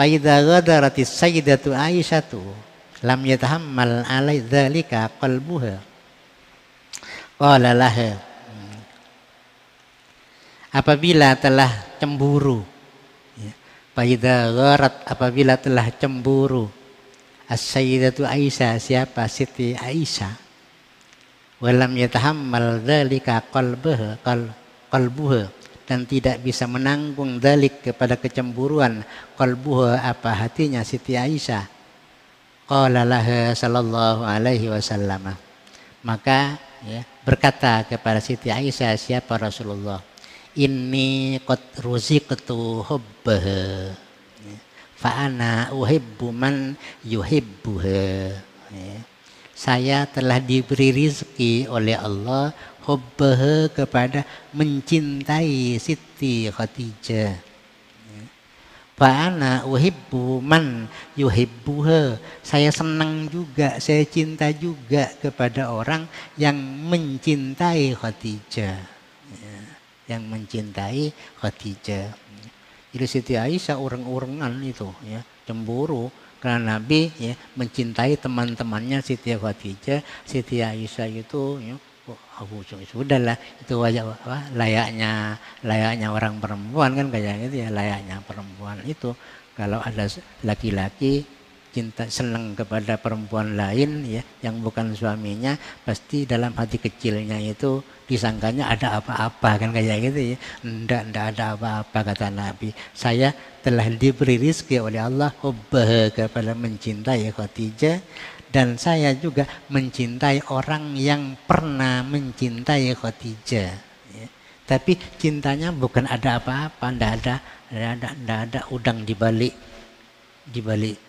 Fa idza ghadaratis sayyidatu Aisyatu lam yatahammal alai dzalika qalbuha. Qala laha, apabila telah cemburu, fa idza gharat, apabila telah cemburu as-sayyidatu Aisyah, siapa? Siti Aisyah. Walam yatahammal dzalika qalbuha, dan tidak bisa menanggung dzalik kepada kecemburuan, qalbuha, apa hatinya Siti Aisyah. Qala laha sallallahu alaihi wasallam, maka berkata kepada Siti Aisyah, siapa? Rasulullah, inni qad ruziqtu hubbaha fa ana uhibbu man yuhibbuha. Saya telah diberi rizki oleh Allah hubbaha, kepada mencintai Siti Khadijah. Fa ana uhibbu man yuhibbuha, saya senang juga, saya cinta juga kepada orang yang mencintai Khadijah, yang mencintai Khadijah. Jadi Siti Aisyah ureng-urengan itu cemburu karena Nabi mencintai teman-temannya Siti Khadijah. Siti Aisyah itu sudahlah, itu layaknya orang perempuan kan, kayak gitu ya, layaknya perempuan itu kalau ada laki-laki cinta senang kepada perempuan lain yang bukan suaminya, pasti dalam hati kecilnya itu disangkanya ada apa-apa kan, kayak gitu ya. Enggak ada apa-apa, kata Nabi. Saya telah diberi rizki oleh Allah hubbah, kepada mencintai Khadijah, dan saya juga mencintai orang yang pernah mencintai Khadijah. Tapi cintanya bukan ada apa-apa, enggak ada udang di balik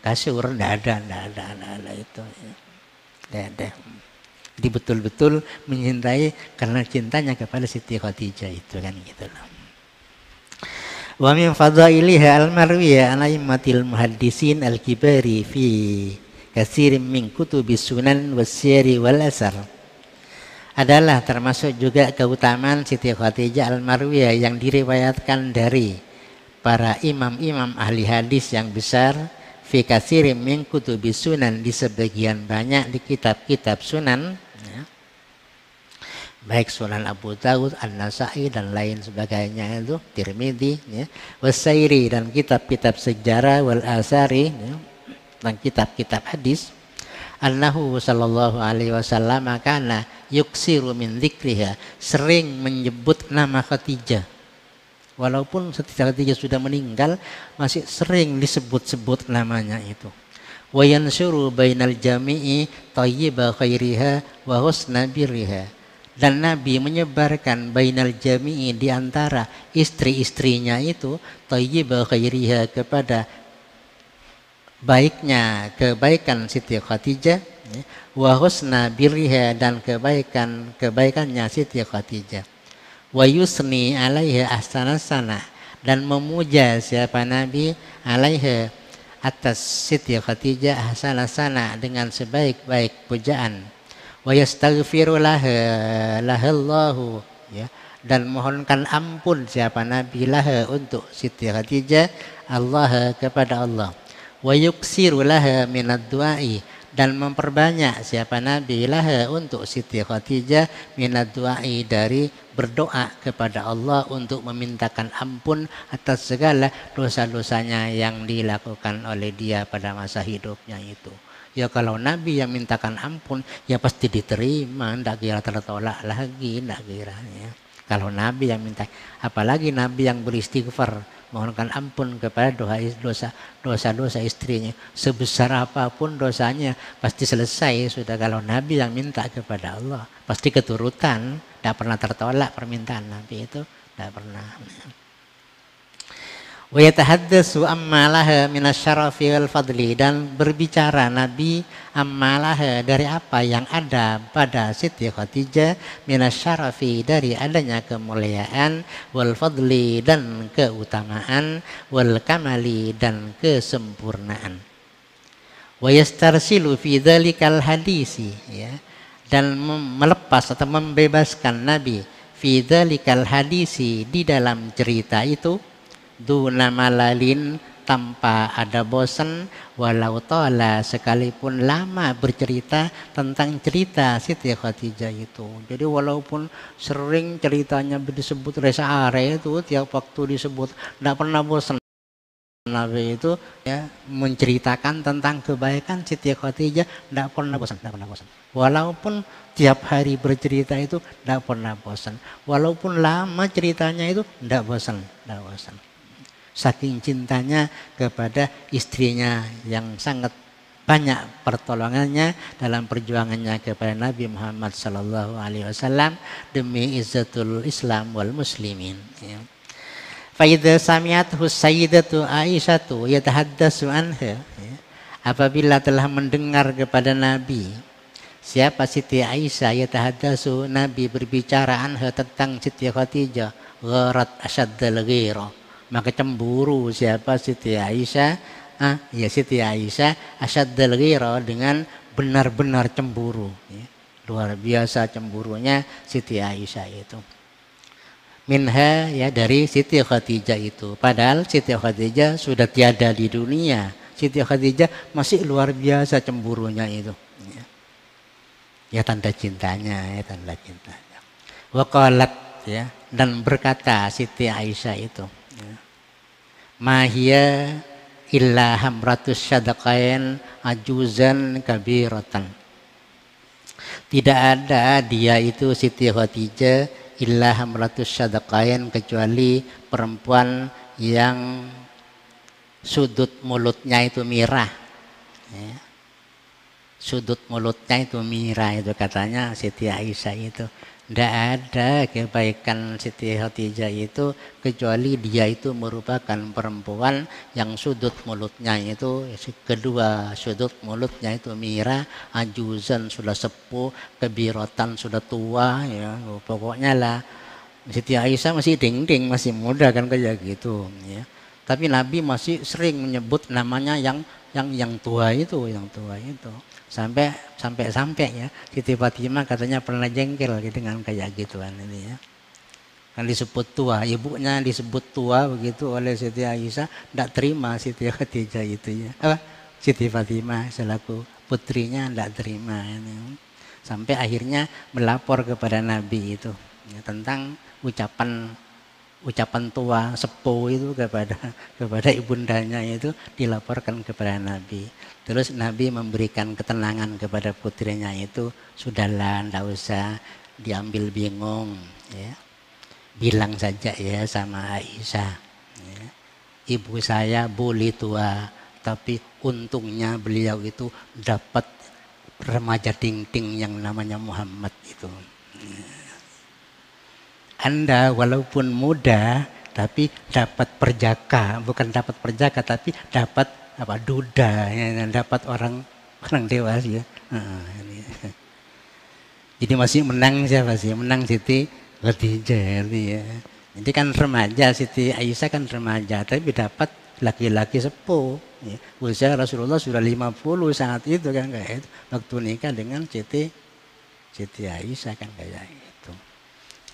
kasur, enggak ada itu. Enggak ada. Jadi betul-betul mencintai karena cintanya kepada Siti Khadijah itu kan, gitu loh. Wa min fadailiha al-marwiyah an aimmatil muhaddisin al-kibari fi katsirin min kutubis sunan wasyari wal asar. Adalah termasuk juga keutamaan Siti Khadijah al-marwiyah yang diriwayatkan dari para imam-imam ahli hadis yang besar, fi katsirin min kutubis sunan, di sebagian banyak di kitab-kitab sunan, baik Sunan Abu Dawud, An-Nasa'i dan lain sebagainya, itu Tirmidzi, Wasairi, dan kitab-kitab sejarah, wal asari, dan kitab-kitab hadis. Annahu sallallahu alaihi wasallam kana yuksiru min dzikriha, sering menyebut nama Khadijah. Walaupun Siti Khadijah sudah meninggal, masih sering disebut-sebut namanya itu. Wa yansyuru bainal jami'i thayyiba khairiha wa husna birriha. Dan Nabi menyebarkan bainal jami'i, di antara istri-istrinya itu, thayyiba khairiha, kepada baiknya kebaikan Siti Khadijah, wa husna birriha, dan kebaikannya Siti Khadijah. Wa yusni alaiha ahsanasana, dan memuja siapa Nabi alaiha, atas Siti Khadijah, ahsanasana, dengan sebaik-baik pujaan. Wa yastaghfiru lahallahu, dan mohonkan ampun siapa Nabi laha, untuk Siti Khadijah, Allah, kepada Allah. Wa yuksiru laha minad du'ai, dan memperbanyak siapa Nabi laha, untuk Siti Khadijah, minad du'ai, dari berdoa kepada Allah untuk memintakan ampun atas segala dosa-dosanya yang dilakukan oleh dia pada masa hidupnya itu. Ya kalau Nabi yang mintakan ampun, ya pasti diterima, ndak kira tertolak lagi, ndak kira ya. Kalau Nabi yang minta, apalagi Nabi yang beristighfar, mohonkan ampun kepada dosa-dosa istrinya, sebesar apapun dosanya pasti selesai sudah. Kalau Nabi yang minta kepada Allah, pasti keturutan, ndak pernah tertolak permintaan Nabi itu, ndak pernah. Wa yatahaddatsu amma laha minasyarafi wal fadli, dan berbicara Nabi amma laha, dari apa yang ada pada Siti Khadijah, minasyarafi, dari adanya kemuliaan, wal fadli, dan keutamaan, wal kamali, dan kesempurnaan. Wa yastarsilu fi dzalikal hadisi, dan melepas atau membebaskan Nabi fi dzalikal hadisi, di dalam cerita itu, duna malalin, tanpa ada bosan, walau tola sekalipun lama bercerita tentang cerita Siti Khadijah itu. Jadi walaupun sering ceritanya disebut resa are itu, tiap waktu disebut, tidak pernah bosan. Nabi itu ya menceritakan tentang kebaikan Siti Khadijah, tidak pernah bosan, tidak pernah bosan. Walaupun tiap hari bercerita itu tidak pernah bosan. Walaupun lama ceritanya itu tidak bosan, tidak bosan. Saking cintanya kepada istrinya yang sangat banyak pertolongannya dalam perjuangannya kepada Nabi Muhammad sallallahu alaihi wasallam demi izzatul Islam wal muslimin. Ya. Faidha sami'athu sayyidatu Aisyatu yatahaddatsu anha. Apabila telah mendengar kepada Nabi siapa Siti Aisyah, yatahaddatsu, Nabi berbicara anha tentang Siti Khadijah, gharat asyaddal ghira, maka cemburu siapa Siti Aisyah, ya Siti Aisyah asyaddal ghira, dengan benar-benar cemburu, ya. Luar biasa cemburunya Siti Aisyah itu. Minha, ya dari Siti Khadijah itu. Padahal Siti Khadijah sudah tiada di dunia. Siti Khadijah masih luar biasa cemburunya itu. Ya tanda cintanya, ya tanda cintanya. Waqalat, ya, dan berkata Siti Aisyah itu, ya, mahia illa hamratus syadaqain ajuzan kabiratan. Tidak ada dia itu Siti Khadijah illa hamratus syadaqain, kecuali perempuan yang sudut mulutnya itu mirah, ya. Sudut mulutnya itu mirah, itu katanya Siti Aisyah itu. Tidak ada kebaikan Siti Khadijah itu kecuali dia itu merupakan perempuan yang sudut mulutnya itu, kedua sudut mulutnya itu mirah, ajuzan sudah sepuh, kebirotan sudah tua, ya pokoknya lah. Siti Aisyah masih ding-ding, masih muda kan kayak gitu, ya. Tapi Nabi masih sering menyebut namanya yang tua itu, yang tua itu. Sampai ya Siti Fatimah katanya pernah jengkel dengan kayak gituan ini, ya. Kan disebut tua, ibunya disebut tua begitu oleh Siti Aisyah, tidak terima Siti Khadijah itu, ya. Siti Fatimah selaku putrinya tidak terima ini. Sampai akhirnya melapor kepada Nabi itu, ya, tentang ucapan tua sepuh itu kepada ibundanya itu dilaporkan kepada Nabi. Terus Nabi memberikan ketenangan kepada putrinya itu, sudahlah, ndak usah diambil bingung, ya. Bilang saja ya sama Aisyah, ya, ibu saya boleh tua, tapi untungnya beliau itu dapat remaja ting-ting yang namanya Muhammad itu. Anda walaupun muda tapi dapat perjaka, bukan dapat perjaka tapi dapat duda, ya, dapat orang dewasa, ya. Jadi masih menang siapa sih? Menang Siti Khadijah, ya. Jadi kan remaja, Siti Aisyah kan remaja tapi dapat laki-laki sepuh, ya. Usia Rasulullah sudah 50 saat itu kan kayak itu, waktu nikah dengan Siti Aisyah kan kayak itu.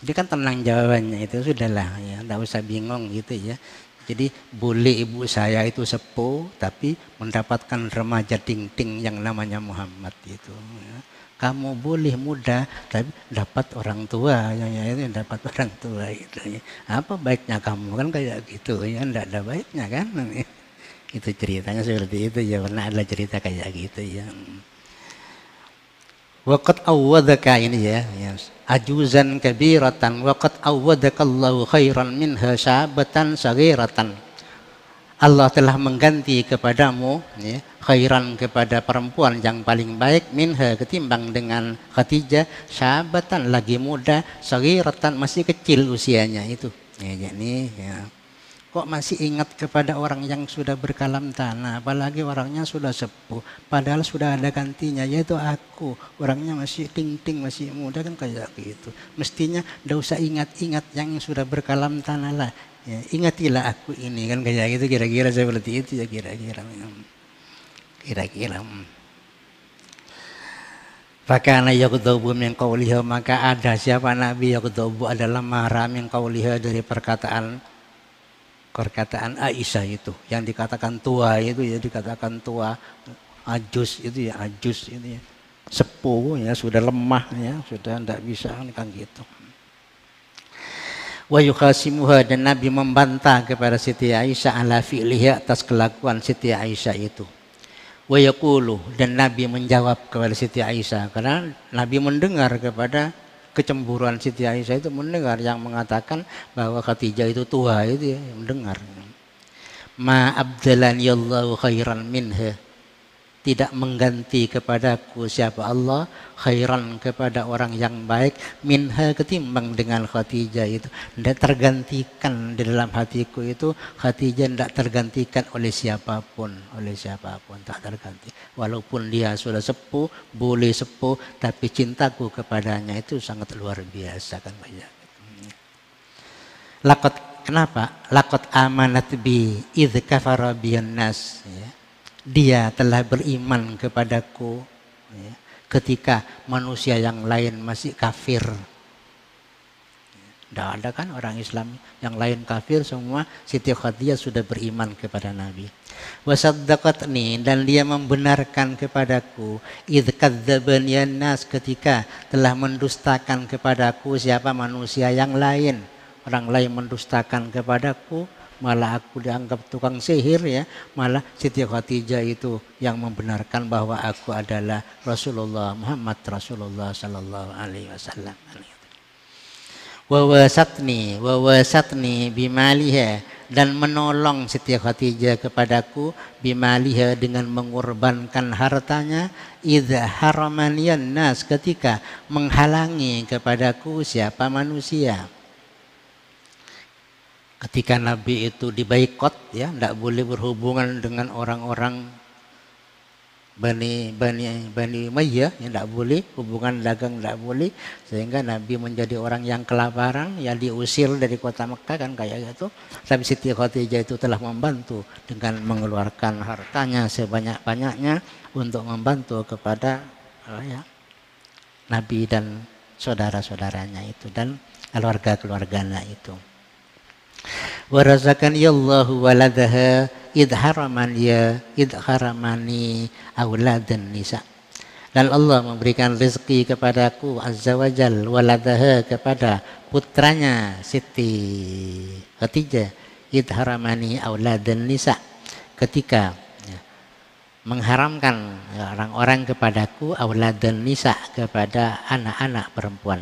Jadi kan tenang jawabannya itu, sudahlah, ya, enggak usah bingung gitu, ya. Jadi boleh ibu saya itu sepuh tapi mendapatkan remaja ting-ting yang namanya Muhammad itu, ya. Kamu boleh muda tapi dapat orang tua, ya, itu dapat orang tua itu, ya. Apa baiknya kamu kan kayak gitu, ya, enggak ada baiknya kan. Itu ceritanya seperti itu, ya, pernah ada cerita kayak gitu, ya. Waqad awwadaka ini, ya, ajuzan kabiratan waqad awwadakallahu khairan minha syabatan saghiratan. Allah telah mengganti kepadamu, ya, khairan kepada perempuan yang paling baik, minha ketimbang dengan Khadijah, syabatan lagi muda, saghiratan masih kecil usianya itu. Ya, jadi, ya. Kok masih ingat kepada orang yang sudah berkalam tanah, apalagi orangnya sudah sepuh, padahal sudah ada gantinya, yaitu aku. Orangnya masih ting-ting, masih muda kan kayak gitu. Mestinya tidak usah ingat-ingat yang sudah berkalam tanah lah, ya, ingatilah aku ini kan kayak gitu, kira-kira seperti itu, ya, kira-kira. Fakana yaghdabu min qawliha, maka ada siapa Nabi yaghdabu adalah marah min qawliha dari perkataan perkataan Aisyah itu yang dikatakan tua itu ya, dikatakan tua, ajus itu ya, ajus itu ya, sepuh ya, sudah lemah ya, sudah tidak bisa kan gitu. Wa yukhasimuha, dan Nabi membantah kepada Siti Aisyah ala fi'liha, atas kelakuan Siti Aisyah itu. Wa yaqulu, dan Nabi menjawab kepada Siti Aisyah, karena Nabi mendengar kepada kecemburuan Siti Aisyah itu, mendengar yang mengatakan bahwa Khadijah itu tua itu ya, mendengar. Ma abdalani Allahu khairan minha, tidak mengganti kepadaku siapa Allah khairan, kepada orang yang baik, minha, ketimbang dengan Khadijah itu. Tidak tergantikan di dalam hatiku itu, Khadijah tidak tergantikan oleh siapapun, tak terganti. Walaupun dia sudah sepuh, boleh sepuh, tapi cintaku kepadanya itu sangat luar biasa kan banyak. Kenapa? Laqad amanat bi idz kafara biyan nas, ya. Dia telah beriman kepadaku ya, ketika manusia yang lain masih kafir. Tidak ada kan orang Islam yang lain kafir, semua Siti Khadijah sudah beriman kepada Nabi. Wasaddaqatni, dan dia membenarkan kepadaku, idz kadzdzabani nas, ketika telah mendustakan kepadaku siapa manusia yang lain. Orang lain mendustakan kepadaku, malah aku dianggap tukang sihir ya, malah Siti Khadijah itu yang membenarkan bahwa aku adalah Rasulullah Muhammad Rasulullah sallallahu alaihi wasallam. Wa wasatni bimaliha, dan menolong Siti Khadijah kepadaku bimaliha, dengan mengorbankan hartanya, idza haramaniyan nas, ketika menghalangi kepadaku siapa manusia. Ketika Nabi itu dibaikot ya, tidak boleh berhubungan dengan orang-orang Bani Umayyah, ya, tidak boleh hubungan dagang, tidak boleh, sehingga Nabi menjadi orang yang kelaparan, ya diusir dari kota Mekah kan kayak gitu. Tapi Siti Khadijah itu telah membantu dengan mengeluarkan hartanya sebanyak-banyaknya untuk membantu kepada ya, Nabi dan saudara-saudaranya itu dan keluarga-keluarganya itu. Wa razaqani Allahu waladaha idh haramani auladan nisa, dan Allah memberikan rezeki kepadaku azza wajal waladaha, kepada putranya Siti Khadijah, idh haramani auladan nisa, ketika ya, mengharamkan orang-orang kepadaku auladan nisa, kepada anak-anak perempuan.